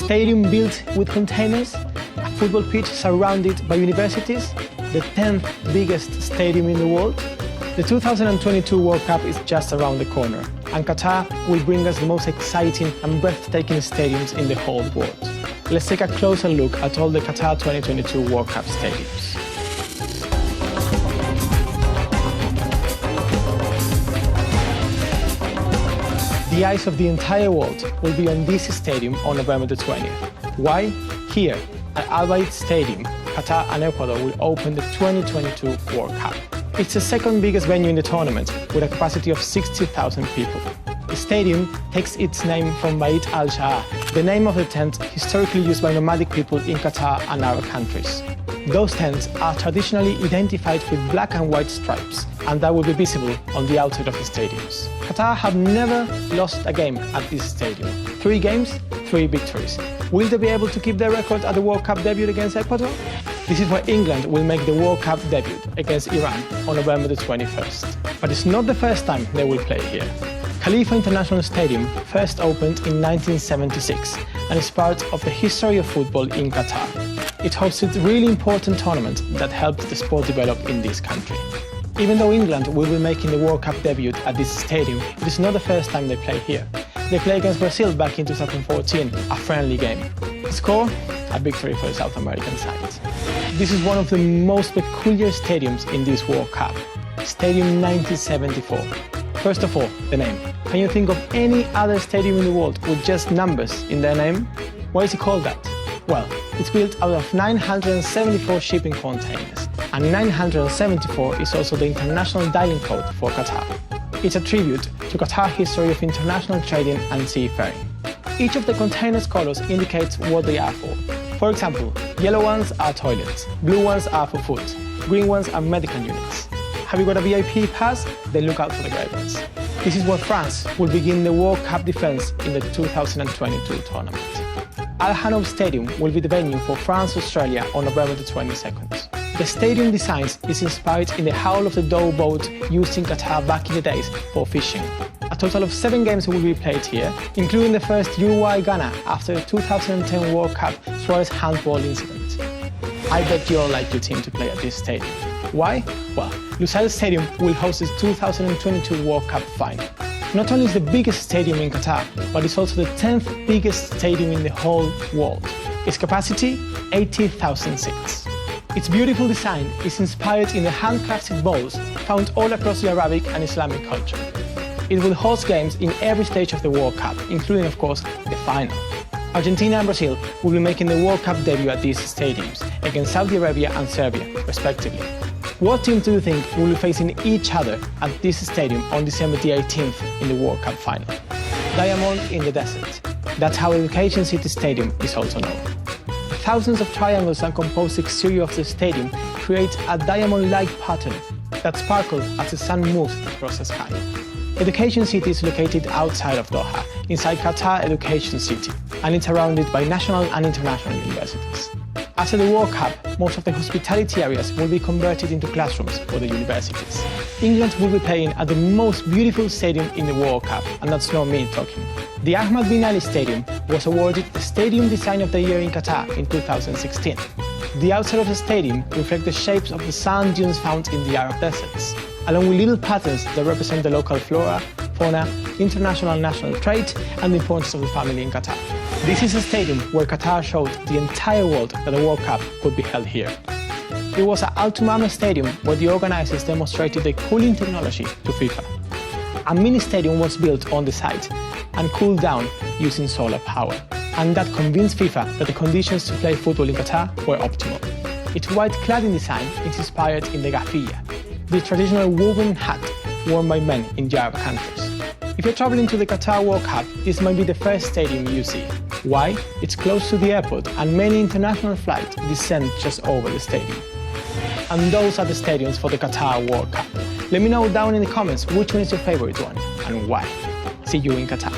stadium built with containers, a football pitch surrounded by universities, the 10th biggest stadium in the world. The 2022 World Cup is just around the corner, and Qatar will bring us the most exciting and breathtaking stadiums in the whole world. Let's take a closer look at all the Qatar 2022 World Cup stadiums. The eyes of the entire world will be on this stadium on November the 20th. Why? Here, at Al Bayt Stadium, Qatar and Ecuador will open the 2022 World Cup. It's the second biggest venue in the tournament, with a capacity of 60,000 people. The stadium takes its name from Bayt al-Shah, the name of the tent historically used by nomadic people in Qatar and Arab countries. Those tents are traditionally identified with black and white stripes, and that will be visible on the outside of the stadiums. Qatar have never lost a game at this stadium. 3 games, 3 victories. Will they be able to keep their record at the World Cup debut against Ecuador? This is where England will make the World Cup debut against Iran on November the 21st. But it's not the first time they will play here. Khalifa International Stadium first opened in 1976 and is part of the history of football in Qatar. It hosted really important tournaments that helped the sport develop in this country. Even though England will be making the World Cup debut at this stadium, it is not the first time they play here. They played against Brazil back in 2014, a friendly game. The score? A victory for the South American side. This is one of the most peculiar stadiums in this World Cup, Stadium 1974. First of all, the name. Can you think of any other stadium in the world with just numbers in their name? Why is it called that? Well, it's built out of 974 shipping containers, and 974 is also the international dialing code for Qatar. It's a tribute to Qatar's history of international trading and seafaring. Each of the containers' colors indicates what they are for. For example, yellow ones are toilets, blue ones are for food, green ones are medical units. Have you got a VIP pass? Then look out for the grey ones. This is where France will begin the World Cup defense in the 2022 tournament. Al Hanoum Stadium will be the venue for France-Australia on November the 22nd. The stadium design is inspired in the hull of the dhow boat used in Qatar back in the days for fishing. A total of 7 games will be played here, including the first Uruguay-Ghana after the 2010 World Cup Suarez handball incident. I bet you all like your team to play at this stadium. Why? Well, Lusail Stadium will host the 2022 World Cup final. Not only is the biggest stadium in Qatar, but it's also the 10th biggest stadium in the whole world. Its capacity, 80,000 seats. Its beautiful design is inspired in the handcrafted bowls found all across the Arabic and Islamic culture. It will host games in every stage of the World Cup, including, of course, the final. Argentina and Brazil will be making the World Cup debut at these stadiums against Saudi Arabia and Serbia, respectively. What teams do you think will be facing each other at this stadium on December the 18th in the World Cup final? Diamond in the desert. That's how Education City Stadium is also known. The thousands of triangles that compose the exterior of the stadium create a diamond-like pattern that sparkles as the sun moves across the sky. Education City is located outside of Doha, inside Qatar Education City, and it's surrounded by national and international universities. After the World Cup, most of the hospitality areas will be converted into classrooms for the universities. England will be playing at the most beautiful stadium in the World Cup, and that's not me talking. The Ahmad bin Ali Stadium was awarded the Stadium Design of the Year in Qatar in 2016. The outside of the stadium reflects the shapes of the sand dunes found in the Arab deserts, along with little patterns that represent the local flora, fauna, international and national trade, and the importance of the family in Qatar. This is a stadium where Qatar showed the entire world that the World Cup could be held here. It was at Al Tumama Stadium where the organizers demonstrated the cooling technology to FIFA. A mini stadium was built on the site and cooled down using solar power, and that convinced FIFA that the conditions to play football in Qatar were optimal. Its white cladding design is inspired in the gafia, the traditional woven hat worn by men in the Arab countries. If you're traveling to the Qatar World Cup, this might be the first stadium you see. Why? It's close to the airport and many international flights descend just over the stadium. And those are the stadiums for the Qatar World Cup. Let me know down in the comments which one is your favorite one and why. See you in Qatar.